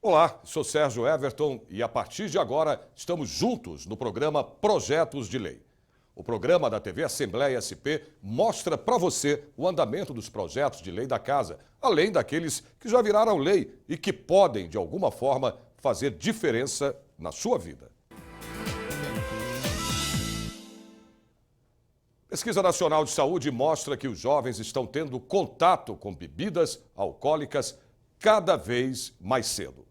Olá, sou Sérgio Everton e a partir de agora estamos juntos no programa Projetos de Lei. O programa da TV Assembleia SP mostra para você o andamento dos projetos de lei da Casa, além daqueles que já viraram lei e que podem, de alguma forma, fazer diferença na sua vida. Pesquisa Nacional de Saúde mostra que os jovens estão tendo contato com bebidas alcoólicas cada vez mais cedo.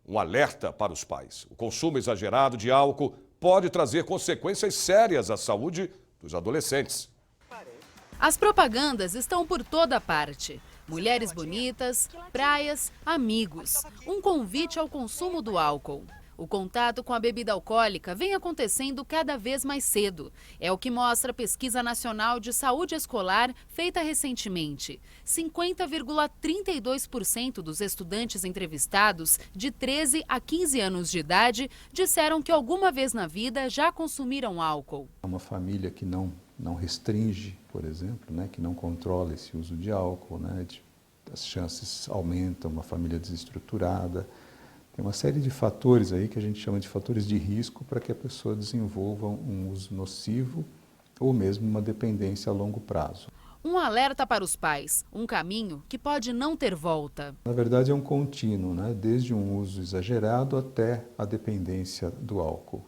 Um alerta para os pais. O consumo exagerado de álcool pode trazer consequências sérias à saúde dos adolescentes. As propagandas estão por toda parte. Mulheres bonitas, praias, amigos. Um convite ao consumo do álcool. O contato com a bebida alcoólica vem acontecendo cada vez mais cedo. É o que mostra a Pesquisa Nacional de Saúde Escolar feita recentemente. 50,32% dos estudantes entrevistados de 13 a 15 anos de idade disseram que alguma vez na vida já consumiram álcool. Uma família que não restringe, por exemplo, que não controla esse uso de álcool, as chances aumentam, uma família desestruturada. Tem uma série de fatores aí que a gente chama de fatores de risco para que a pessoa desenvolva um uso nocivo ou mesmo uma dependência a longo prazo. Um alerta para os pais, um caminho que pode não ter volta. Na verdade é um contínuo, desde um uso exagerado até a dependência do álcool.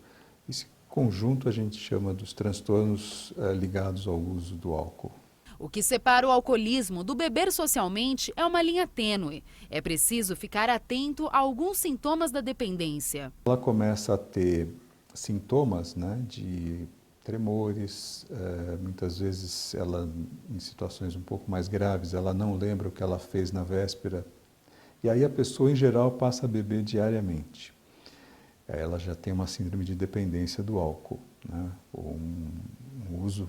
Esse conjunto a gente chama dos transtornos ligados ao uso do álcool. O que separa o alcoolismo do beber socialmente é uma linha tênue. É preciso ficar atento a alguns sintomas da dependência. Ela começa a ter sintomas de tremores, muitas vezes ela, em situações um pouco mais graves, ela não lembra o que ela fez na véspera. E aí a pessoa, em geral, passa a beber diariamente. Ela já tem uma síndrome de dependência do álcool, ou um uso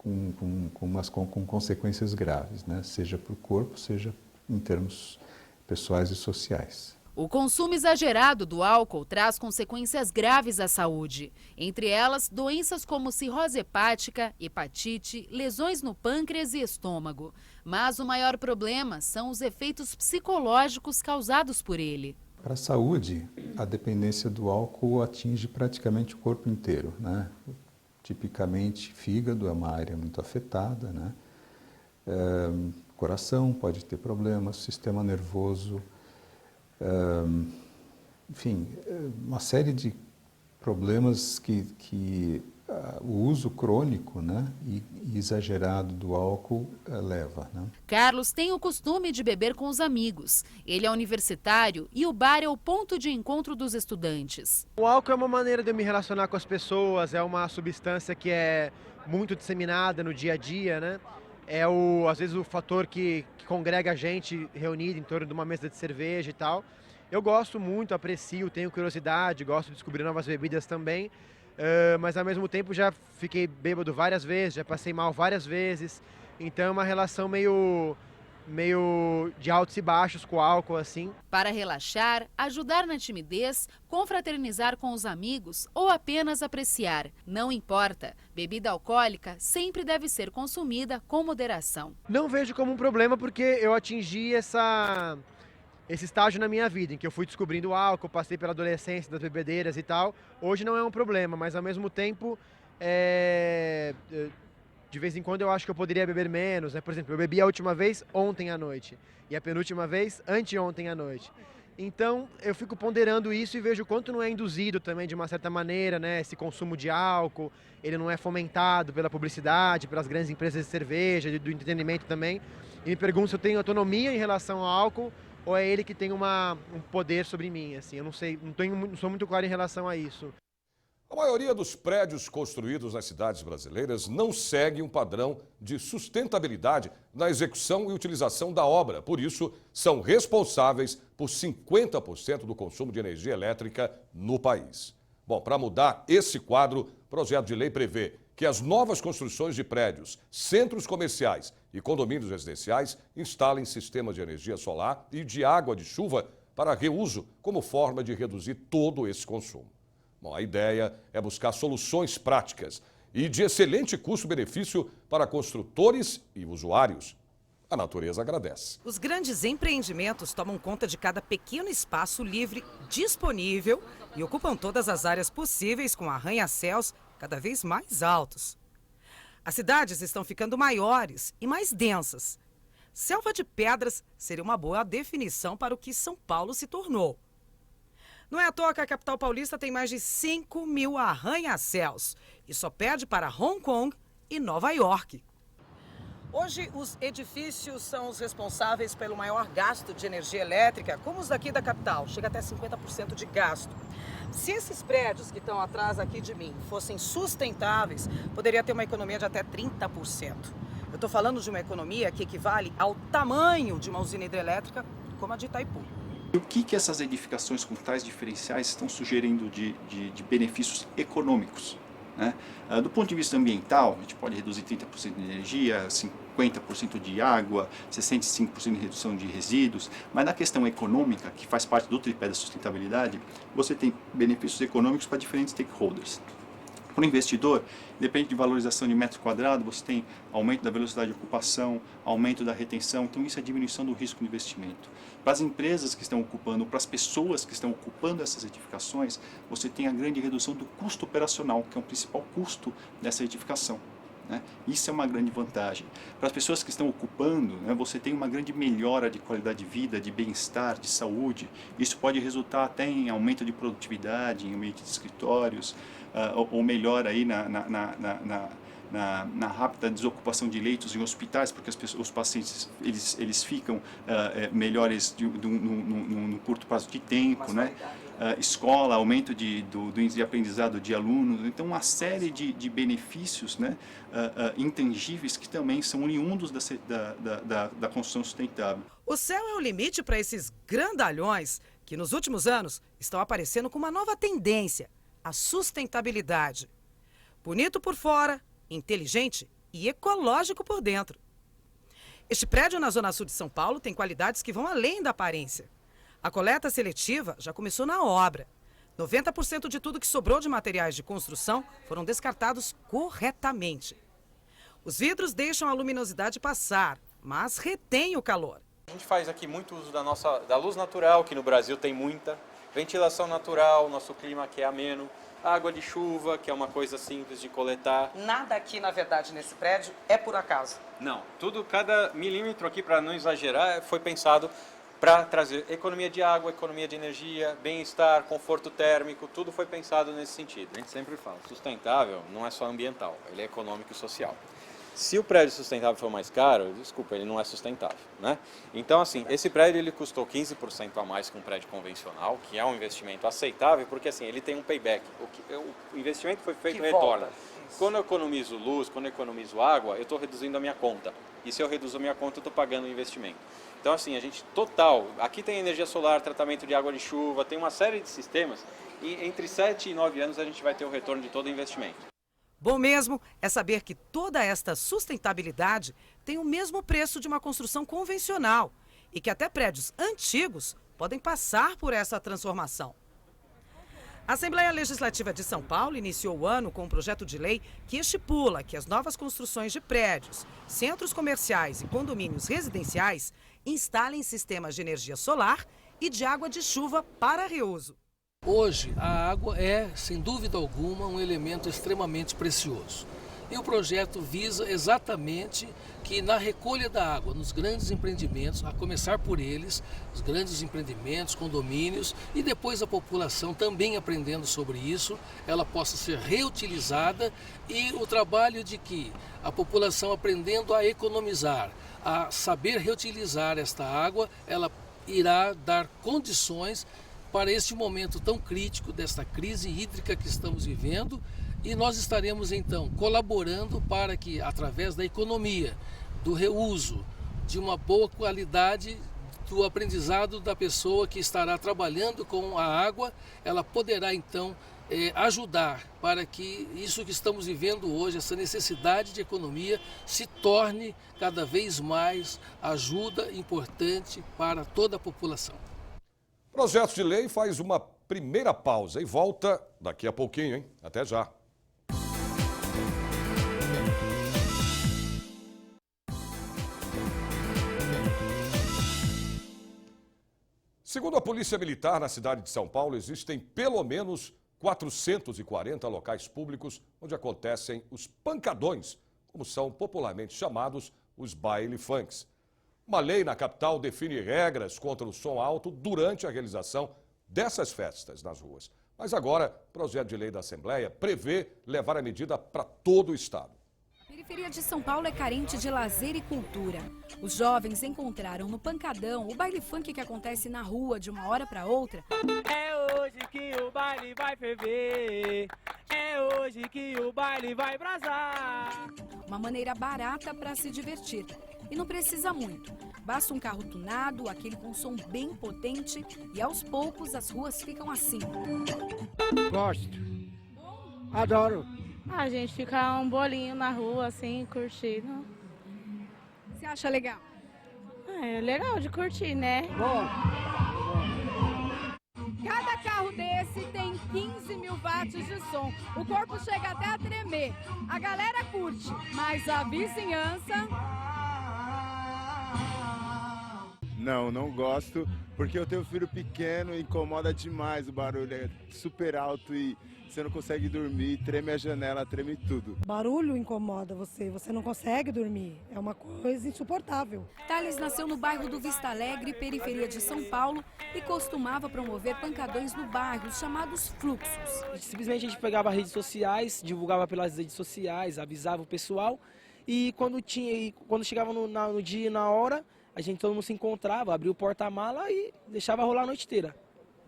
com consequências graves, seja para o corpo, seja em termos pessoais e sociais. O consumo exagerado do álcool traz consequências graves à saúde. Entre elas, doenças como cirrose hepática, hepatite, lesões no pâncreas e estômago. Mas o maior problema são os efeitos psicológicos causados por ele. Para a saúde, a dependência do álcool atinge praticamente o corpo inteiro, Tipicamente, fígado é uma área muito afetada, coração pode ter problemas, sistema nervoso, enfim, uma série de problemas que o uso crônico e exagerado do álcool leva. Carlos tem o costume de beber com os amigos. Ele é universitário e o bar é o ponto de encontro dos estudantes. O álcool é uma maneira de eu me relacionar com as pessoas, é uma substância que é muito disseminada no dia a dia, É às vezes o fator que congrega a gente reunida em torno de uma mesa de cerveja e tal. Eu gosto muito, aprecio, tenho curiosidade, gosto de descobrir novas bebidas também. Mas ao mesmo tempo já fiquei bêbado várias vezes, já passei mal várias vezes, então é uma relação meio de altos e baixos com o álcool, assim. Para relaxar, ajudar na timidez, confraternizar com os amigos ou apenas apreciar, não importa, bebida alcoólica sempre deve ser consumida com moderação. Não vejo como um problema porque eu atingi esse estágio na minha vida, em que eu fui descobrindo o álcool, passei pela adolescência, das bebedeiras e tal. Hoje não é um problema, mas ao mesmo tempo, de vez em quando eu acho que eu poderia beber menos. Por exemplo, eu bebi a última vez ontem à noite e a penúltima vez anteontem à noite. Então eu fico ponderando isso e vejo o quanto não é induzido também de uma certa maneira, esse consumo de álcool, ele não é fomentado pela publicidade, pelas grandes empresas de cerveja, do entretenimento também. E me pergunto se eu tenho autonomia em relação ao álcool, ou é ele que tem um poder sobre mim, assim, eu não sei, não sou muito claro em relação a isso. A maioria dos prédios construídos nas cidades brasileiras não segue um padrão de sustentabilidade na execução e utilização da obra. Por isso, são responsáveis por 50% do consumo de energia elétrica no país. Bom, para mudar esse quadro, o projeto de lei prevê que as novas construções de prédios, centros comerciais e condomínios residenciais instalem sistemas de energia solar e de água de chuva para reuso como forma de reduzir todo esse consumo. Bom, a ideia é buscar soluções práticas e de excelente custo-benefício para construtores e usuários. a natureza agradece. Os grandes empreendimentos tomam conta de cada pequeno espaço livre disponível e ocupam todas as áreas possíveis com arranha-céus cada vez mais altos. As cidades estão ficando maiores e mais densas. Selva de pedras seria uma boa definição para o que São Paulo se tornou. Não é à toa que a capital paulista tem mais de 5 mil arranha-céus e só perde para Hong Kong e Nova York. Hoje, os edifícios são os responsáveis pelo maior gasto de energia elétrica, como os daqui da capital, chega até 50% de gasto. Se esses prédios que estão atrás aqui de mim fossem sustentáveis, poderia ter uma economia de até 30%. Eu estou falando de uma economia que equivale ao tamanho de uma usina hidrelétrica como a de Itaipu. O que essas edificações com tais diferenciais estão sugerindo de benefícios econômicos? Né? Do ponto de vista ambiental, a gente pode reduzir 30% de energia, 50% de água, 65% de redução de resíduos, mas na questão econômica, que faz parte do tripé da sustentabilidade, você tem benefícios econômicos para diferentes stakeholders. Para o investidor, depende de valorização de metro quadrado, você tem aumento da velocidade de ocupação, aumento da retenção, então isso é diminuição do risco de investimento. Para as empresas que estão ocupando, para as pessoas que estão ocupando essas edificações, você tem a grande redução do custo operacional, que é o principal custo dessa edificação. Né? Isso é uma grande vantagem. Para as pessoas que estão ocupando, né, você tem uma grande melhora de qualidade de vida, de bem-estar, de saúde. Isso pode resultar até em aumento de produtividade, em ambiente de escritórios, ou melhor aí na rápida desocupação de leitos em hospitais, porque os pacientes eles ficam melhores num curto prazo de tempo, né? Escola, aumento do índice de aprendizado de alunos, então uma série de benefícios, né, intangíveis que também são oriundos da construção sustentável. O céu é o limite para esses grandalhões que nos últimos anos estão aparecendo com uma nova tendência, a sustentabilidade. Bonito por fora, inteligente e ecológico por dentro. Este prédio na Zona Sul de São Paulo tem qualidades que vão além da aparência. A coleta seletiva já começou na obra. 90% de tudo que sobrou de materiais de construção foram descartados corretamente. Os vidros deixam a luminosidade passar, mas retêm o calor. A gente faz aqui muito uso da luz natural, que no Brasil tem muita, ventilação natural, nosso clima que é ameno, água de chuva, que é uma coisa simples de coletar. Nada aqui, na verdade, nesse prédio é por acaso. Não, cada milímetro aqui, para não exagerar, foi pensado para trazer economia de água, economia de energia, bem-estar, conforto térmico, tudo foi pensado nesse sentido. A gente sempre fala, sustentável não é só ambiental, ele é econômico e social. Se o prédio sustentável for mais caro, desculpa, ele não é sustentável, né? Então, assim, esse prédio ele custou 15% a mais que um prédio convencional, que é um investimento aceitável, porque assim, ele tem um payback. O investimento que foi feito que retorna. volta. Quando eu economizo luz, quando eu economizo água, eu estou reduzindo a minha conta. E se eu reduzo a minha conta, eu estou pagando o investimento. Então, assim, a gente aqui tem energia solar, tratamento de água de chuva, tem uma série de sistemas, e entre 7 e 9 anos a gente vai ter o retorno de todo o investimento. Bom mesmo é saber que toda esta sustentabilidade tem o mesmo preço de uma construção convencional e que até prédios antigos podem passar por essa transformação. A Assembleia Legislativa de São Paulo iniciou o ano com um projeto de lei que estipula que as novas construções de prédios, centros comerciais e condomínios residenciais instalem sistemas de energia solar e de água de chuva para reuso. Hoje, a água é, sem dúvida alguma, um elemento extremamente precioso. E o projeto visa exatamente que na recolha da água, nos grandes empreendimentos, a começar por eles, os grandes empreendimentos, condomínios, e depois a população também aprendendo sobre isso, ela possa ser reutilizada e o trabalho de que a população aprendendo a economizar, a saber reutilizar esta água, ela irá dar condições para este momento tão crítico desta crise hídrica que estamos vivendo, e nós estaremos então colaborando para que, através da economia, do reuso, de uma boa qualidade do aprendizado da pessoa que estará trabalhando com a água, ela poderá então ajudar para que isso que estamos vivendo hoje, essa necessidade de economia, se torne cada vez mais ajuda importante para toda a população. O projeto de lei faz uma primeira pausa e volta daqui a pouquinho, hein? Até já. Segundo a Polícia Militar, na cidade de São Paulo, existem pelo menos 440 locais públicos onde acontecem os pancadões, como são popularmente chamados os baile funks. Uma lei na capital define regras contra o som alto durante a realização dessas festas nas ruas. Mas agora, o projeto de lei da Assembleia prevê levar a medida para todo o estado. A periferia de São Paulo é carente de lazer e cultura. Os jovens encontraram no pancadão o baile funk que acontece na rua de uma hora para outra. É hoje que o baile vai ferver, é hoje que o baile vai brasar. Uma maneira barata para se divertir. E não precisa muito. Basta um carro tunado, aquele com som bem potente e aos poucos as ruas ficam assim. Gosto. Adoro. A gente fica um bolinho na rua, assim, curtindo. Você acha legal? É legal de curtir, né? Bom. Cada carro desse tem 15 mil watts de som. O corpo chega até a tremer. A galera curte, mas a vizinhança... Não gosto, porque eu tenho um filho pequeno e incomoda demais o barulho, é super alto e você não consegue dormir, treme a janela, treme tudo. Barulho incomoda você não consegue dormir, é uma coisa insuportável. Thales nasceu no bairro do Vista Alegre, periferia de São Paulo, e costumava promover pancadões no bairro, chamados fluxos. Simplesmente a gente pegava redes sociais, divulgava pelas redes sociais, avisava o pessoal e quando chegava no dia e na hora, a gente todo mundo se encontrava, abria o porta-mala e deixava rolar a noite inteira.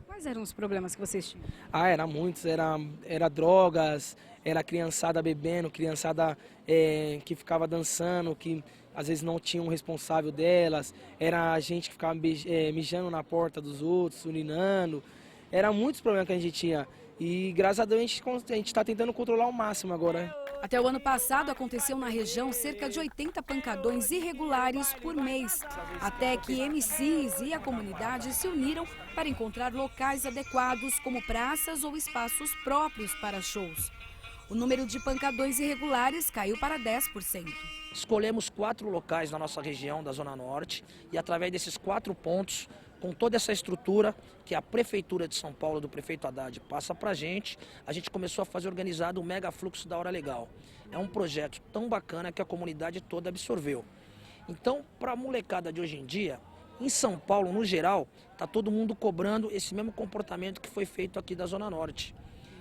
Quais eram os problemas que vocês tinham? Era muitos, era drogas, era criançada bebendo, criançada que ficava dançando, que às vezes não tinha um responsável delas, era gente que ficava mijando na porta dos outros, urinando, era muitos problemas que a gente tinha. E graças a Deus a gente está tentando controlar ao máximo agora. Até o ano passado aconteceu na região cerca de 80 pancadões irregulares por mês, até que MCs e a comunidade se uniram para encontrar locais adequados como praças ou espaços próprios para shows. O número de pancadões irregulares caiu para 10%. Escolhemos 4 locais na nossa região da Zona Norte e através desses 4 pontos, com toda essa estrutura que a Prefeitura de São Paulo, do prefeito Haddad, passa para a gente começou a fazer organizado o Mega Fluxo da Hora Legal. É um projeto tão bacana que a comunidade toda absorveu. Então, para a molecada de hoje em dia, em São Paulo, no geral, está todo mundo cobrando esse mesmo comportamento que foi feito aqui da Zona Norte.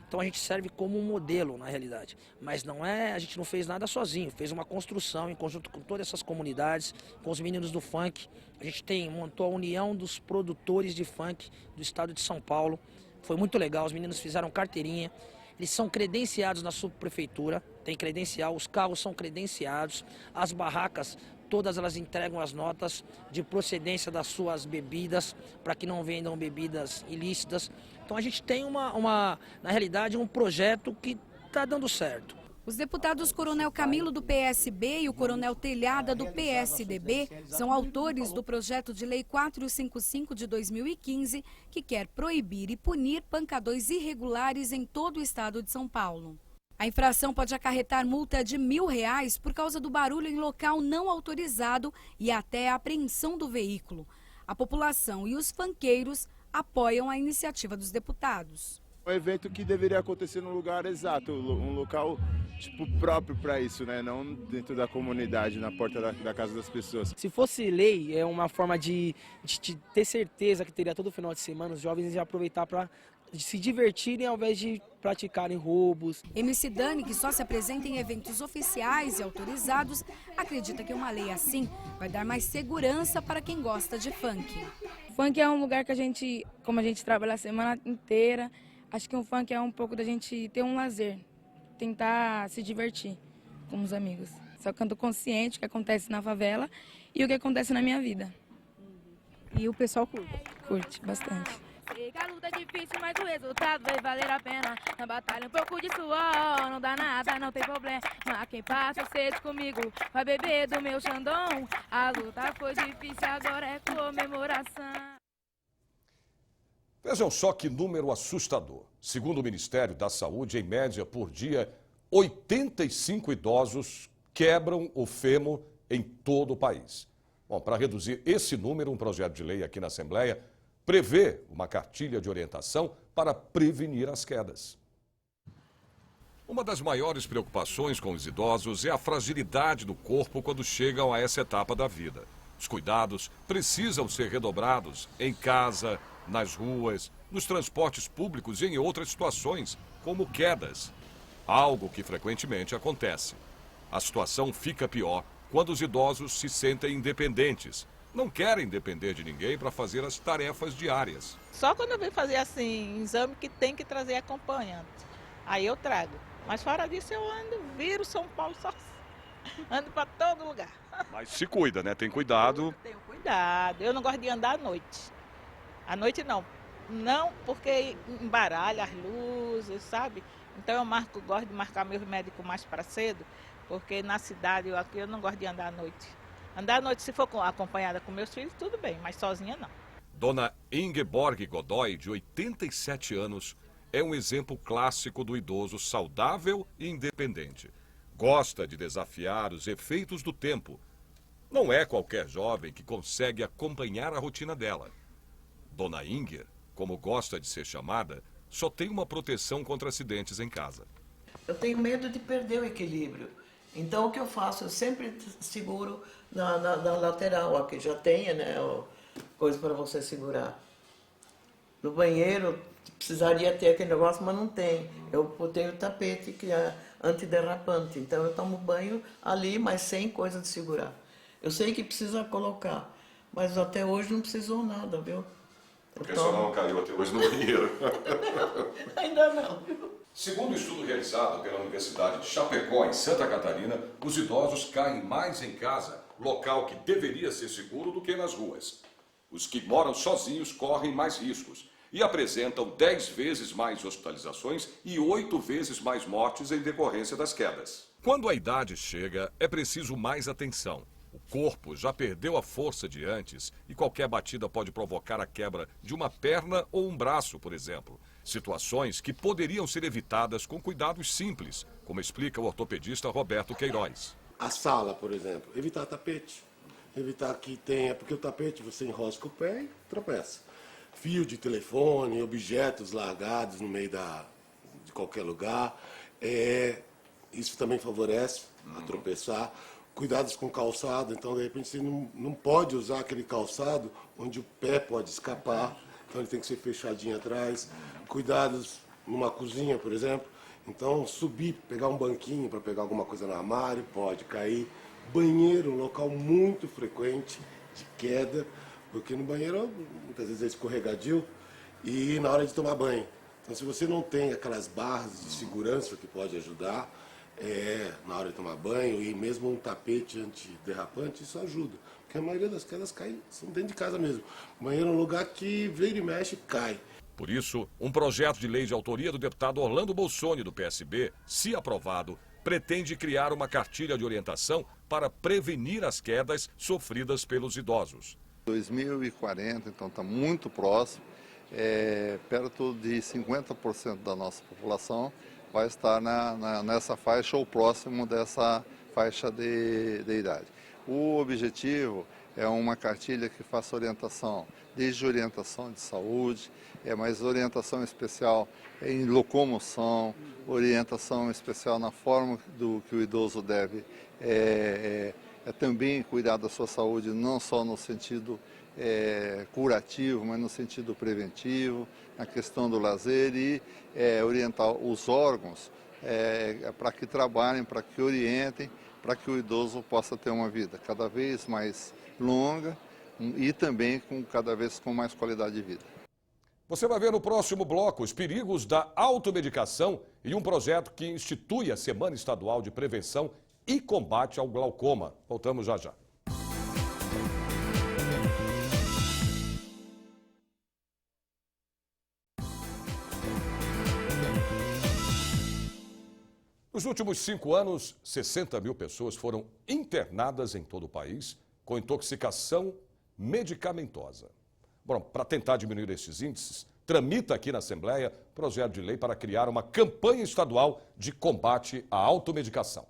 Então a gente serve como um modelo, na realidade. Mas a gente não fez nada sozinho, fez uma construção em conjunto com todas essas comunidades, com os meninos do funk. A gente montou a União dos Produtores de Funk do estado de São Paulo. Foi muito legal, os meninos fizeram carteirinha. Eles são credenciados na subprefeitura, tem credencial, os carros são credenciados, as barracas, todas elas entregam as notas de procedência das suas bebidas, para que não vendam bebidas ilícitas. Então a gente tem na realidade, um projeto que está dando certo. Os deputados Coronel Camilo do PSB e o Coronel Telhada do PSDB são autores do projeto de lei 455 de 2015, que quer proibir e punir pancadões irregulares em todo o estado de São Paulo. A infração pode acarretar multa de R$1.000 por causa do barulho em local não autorizado e até a apreensão do veículo. A população e os funkeiros apoiam a iniciativa dos deputados. Um evento que deveria acontecer num lugar exato, um local próprio para isso, né? Não dentro da comunidade, na porta da casa das pessoas. Se fosse lei, é uma forma de ter certeza que teria todo final de semana os jovens iam aproveitar para se divertirem ao invés de praticarem roubos. MC Dani, que só se apresenta em eventos oficiais e autorizados, acredita que uma lei assim vai dar mais segurança para quem gosta de funk. Funk é um lugar que como a gente trabalha a semana inteira, acho que o funk é um pouco da gente ter um lazer, tentar se divertir com os amigos. Só que eu tô consciente do que acontece na favela e o que acontece na minha vida. E o pessoal curte? Curte bastante. Sei que a luta é difícil, mas o resultado vai valer a pena. Na batalha um pouco de suor, não dá nada, não tem problema. Mas quem passa sede comigo vai beber do meu xandão. A luta foi difícil, agora é comemoração. Vejam só que número assustador. Segundo o Ministério da Saúde, em média, por dia, 85 idosos quebram o fêmur em todo o país. Bom, para reduzir esse número, um projeto de lei aqui na Assembleia prevê uma cartilha de orientação para prevenir as quedas. Uma das maiores preocupações com os idosos é a fragilidade do corpo quando chegam a essa etapa da vida. Os cuidados precisam ser redobrados em casa, nas ruas, nos transportes públicos e em outras situações, como quedas. Algo que frequentemente acontece. A situação fica pior quando os idosos se sentem independentes. Não querem depender de ninguém para fazer as tarefas diárias. Só quando eu venho fazer assim, exame que tem que trazer acompanhante. Aí eu trago. Mas fora disso eu ando, viro São Paulo só. Ando para todo lugar. Mas se cuida, né? Tem cuidado. Tenho cuidado. Eu não gosto de andar à noite. À noite não. Não, porque embaralha as luzes, sabe? Então eu gosto de marcar meus médicos mais para cedo, porque na cidade aqui eu não gosto de andar à noite. Andar à noite, se for acompanhada com meus filhos, tudo bem, mas sozinha não. Dona Ingeborg Godoy, de 87 anos, é um exemplo clássico do idoso saudável e independente. Gosta de desafiar os efeitos do tempo. Não é qualquer jovem que consegue acompanhar a rotina dela. Dona Inger, como gosta de ser chamada, só tem uma proteção contra acidentes em casa. Eu tenho medo de perder o equilíbrio. Então o que eu faço? Eu sempre seguro na lateral, aqui já tem, né, coisa para você segurar. No banheiro precisaria ter aquele negócio, mas não tem. Eu botei o tapete que é antiderrapante, então eu tomo banho ali, mas sem coisa de segurar. Eu sei que precisa colocar, mas até hoje não precisou nada, viu? Porque só não caiu até hoje no banheiro. Ainda não. Segundo o estudo realizado pela Universidade de Chapecó, em Santa Catarina, os idosos caem mais em casa, local que deveria ser seguro, do que nas ruas. Os que moram sozinhos correm mais riscos e apresentam 10 vezes mais hospitalizações e 8 vezes mais mortes em decorrência das quedas. Quando a idade chega, é preciso mais atenção. O corpo já perdeu a força de antes e qualquer batida pode provocar a quebra de uma perna ou um braço, por exemplo. Situações que poderiam ser evitadas com cuidados simples, como explica o ortopedista Roberto Queiroz. A sala, por exemplo, evitar tapete. Evitar que tenha, porque o tapete você enrosca o pé e tropeça. Fio de telefone, objetos largados no meio de qualquer lugar. Isso também favorece a tropeçar. Cuidados com calçado, então de repente você não pode usar aquele calçado onde o pé pode escapar, então ele tem que ser fechadinho atrás. Cuidados numa cozinha, por exemplo, então subir, pegar um banquinho para pegar alguma coisa no armário, pode cair. Banheiro, um local muito frequente de queda, porque no banheiro muitas vezes é escorregadio e na hora de tomar banho. Então se você não tem aquelas barras de segurança que pode ajudar, na hora de tomar banho, e mesmo um tapete antiderrapante, isso ajuda. Porque a maioria das quedas são dentro de casa mesmo. O banheiro é um lugar que vira e mexe, cai. Por isso, um projeto de lei de autoria do deputado Orlando Bolsoni, do PSB, se aprovado, pretende criar uma cartilha de orientação para prevenir as quedas sofridas pelos idosos. 2040, então está muito próximo, perto de 50% da nossa população vai estar nessa faixa ou próximo dessa faixa de idade. O objetivo é uma cartilha que faça orientação, desde orientação de saúde, mas orientação especial em locomoção, orientação especial na forma que o idoso deve também cuidar da sua saúde, não só no sentido curativo, mas no sentido preventivo, na questão do lazer e orientar os órgãos para que trabalhem, para que orientem, para que o idoso possa ter uma vida cada vez mais longa e também cada vez com mais qualidade de vida. Você vai ver no próximo bloco os perigos da automedicação e um projeto que institui a Semana Estadual de Prevenção e Combate ao Glaucoma. Voltamos já já. Nos últimos 5 anos, 60 mil pessoas foram internadas em todo o país com intoxicação medicamentosa. Bom, para tentar diminuir esses índices, tramita aqui na Assembleia projeto de lei para criar uma campanha estadual de combate à automedicação.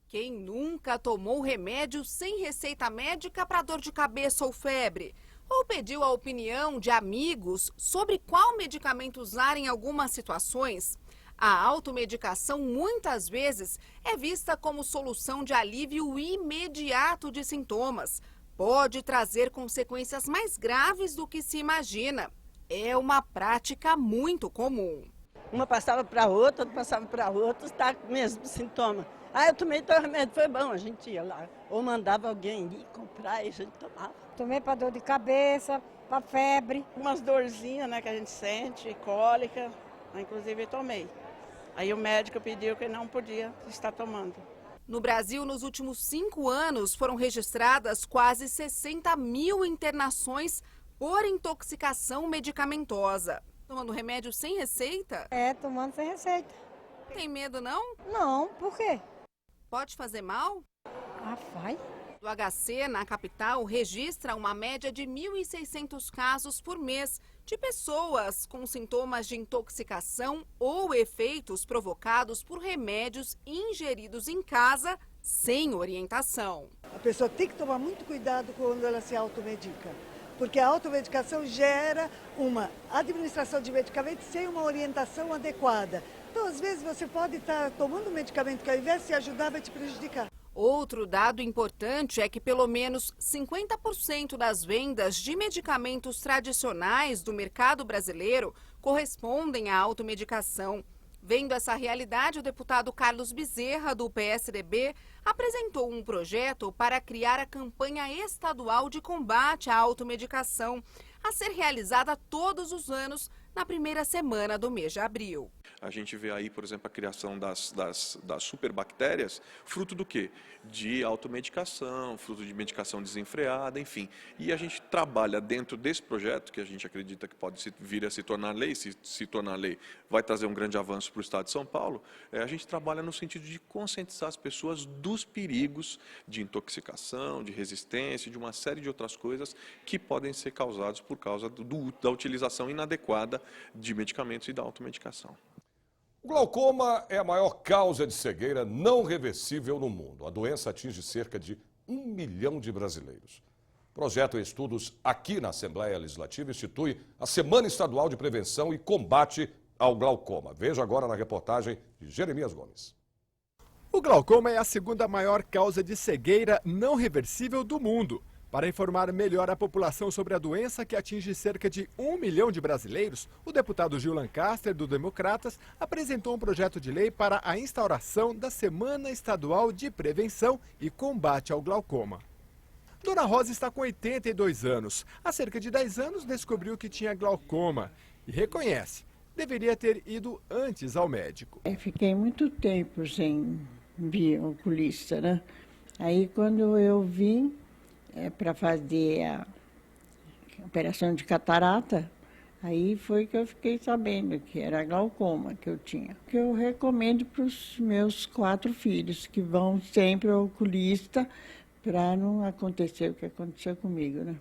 Quem nunca tomou remédio sem receita médica para dor de cabeça ou febre? Ou pediu a opinião de amigos sobre qual medicamento usar em algumas situações? A automedicação muitas vezes é vista como solução de alívio imediato de sintomas. Pode trazer consequências mais graves do que se imagina. É uma prática muito comum. Uma passava para outra passava para outra, está com o mesmo sintoma. Eu tomei teu remédio, foi bom, a gente ia lá. Ou mandava alguém ir comprar e a gente tomava. Tomei para dor de cabeça, para febre. Umas dorzinhas, né, que a gente sente, cólica, inclusive eu tomei. Aí o médico pediu que não podia estar tomando. No Brasil, nos últimos 5 anos, foram registradas quase 60 mil internações por intoxicação medicamentosa. Tomando remédio sem receita? Tomando sem receita. Tem medo, não? Não, por quê? Pode fazer mal? Vai. O HC, na capital, registra uma média de 1.600 casos por mês de pessoas com sintomas de intoxicação ou efeitos provocados por remédios ingeridos em casa sem orientação. A pessoa tem que tomar muito cuidado quando ela se automedica, porque a automedicação gera uma administração de medicamentos sem uma orientação adequada. Então, às vezes, você pode estar tomando um medicamento que, ao invés de te ajudar, vai te prejudicar. Outro dado importante é que pelo menos 50% das vendas de medicamentos tradicionais do mercado brasileiro correspondem à automedicação. Vendo essa realidade, o deputado Carlos Bezerra, do PSDB, apresentou um projeto para criar a campanha estadual de combate à automedicação, a ser realizada todos os anos na primeira semana do mês de abril. A gente vê aí, por exemplo, a criação das superbactérias, fruto do quê? De automedicação, fruto de medicação desenfreada, enfim. E a gente trabalha dentro desse projeto, que a gente acredita que pode vir a se tornar lei, se tornar lei, vai trazer um grande avanço para o Estado de São Paulo. A gente trabalha no sentido de conscientizar as pessoas dos perigos de intoxicação, de resistência, de uma série de outras coisas que podem ser causados por causa da utilização inadequada de medicamentos e da automedicação. O glaucoma é a maior causa de cegueira não reversível no mundo. A doença atinge cerca de 1 milhão de brasileiros. O projeto em estudos aqui na Assembleia Legislativa institui a Semana Estadual de Prevenção e Combate ao Glaucoma. Veja agora na reportagem de Jeremias Gomes. O glaucoma é a segunda maior causa de cegueira não reversível do mundo. Para informar melhor a população sobre a doença que atinge cerca de 1 milhão de brasileiros, o deputado Gil Lancaster, do Democratas, apresentou um projeto de lei para a instauração da Semana Estadual de Prevenção e Combate ao Glaucoma. Dona Rosa está com 82 anos. Há cerca de 10 anos descobriu que tinha glaucoma e reconhece, deveria ter ido antes ao médico. Eu fiquei muito tempo sem vir ao oculista, né? Aí quando eu vim para fazer a operação de catarata, aí foi que eu fiquei sabendo que era glaucoma que eu tinha. Que eu recomendo para os meus 4 filhos, que vão sempre ao oculista para não acontecer o que aconteceu comigo, né?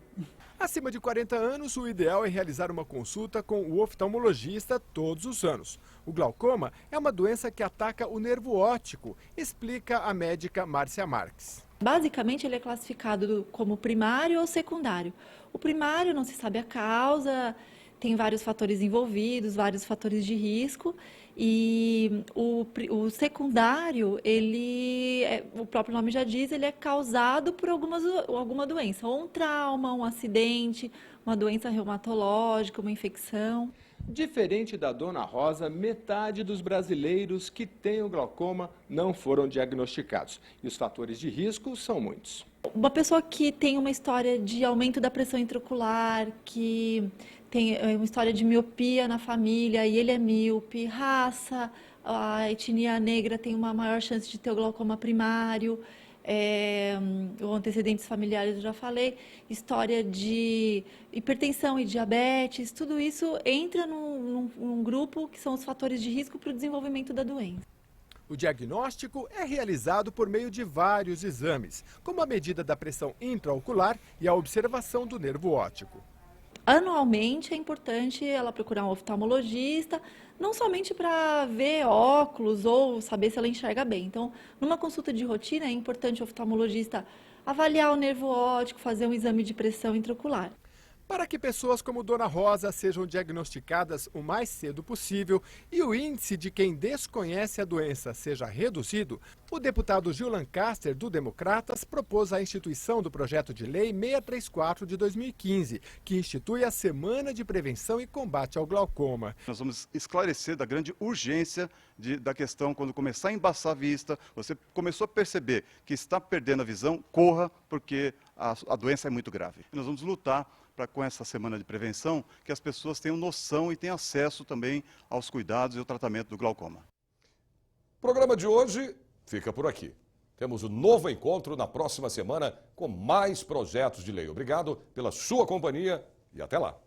Acima de 40 anos, o ideal é realizar uma consulta com o oftalmologista todos os anos. O glaucoma é uma doença que ataca o nervo óptico, explica a médica Márcia Marques. Basicamente, ele é classificado como primário ou secundário. O primário não se sabe a causa, tem vários fatores envolvidos, vários fatores de risco. E o secundário, o próprio nome já diz, ele é causado por alguma doença, ou um trauma, um acidente, uma doença reumatológica, uma infecção. Diferente da Dona Rosa, metade dos brasileiros que têm o glaucoma não foram diagnosticados. E os fatores de risco são muitos. Uma pessoa que tem uma história de aumento da pressão intraocular, que tem uma história de miopia na família e ele é míope, raça, a etnia negra tem uma maior chance de ter o glaucoma primário, ou antecedentes familiares, eu já falei, história de hipertensão e diabetes, tudo isso entra num grupo que são os fatores de risco para o desenvolvimento da doença. O diagnóstico é realizado por meio de vários exames, como a medida da pressão intraocular e a observação do nervo óptico. Anualmente é importante ela procurar um oftalmologista, não somente para ver óculos ou saber se ela enxerga bem. Então, numa consulta de rotina é importante o oftalmologista avaliar o nervo óptico, fazer um exame de pressão intraocular. Para que pessoas como Dona Rosa sejam diagnosticadas o mais cedo possível e o índice de quem desconhece a doença seja reduzido, o deputado Gil Lancaster, do Democratas, propôs a instituição do projeto de lei 634 de 2015, que institui a Semana de Prevenção e Combate ao Glaucoma. Nós vamos esclarecer da grande urgência da questão, quando começar a embaçar a vista, você começou a perceber que está perdendo a visão, corra, porque a doença é muito grave. Nós vamos lutar para, com essa semana de prevenção, que as pessoas tenham noção e tenham acesso também aos cuidados e ao tratamento do glaucoma. O programa de hoje fica por aqui. Temos um novo encontro na próxima semana com mais projetos de lei. Obrigado pela sua companhia e até lá.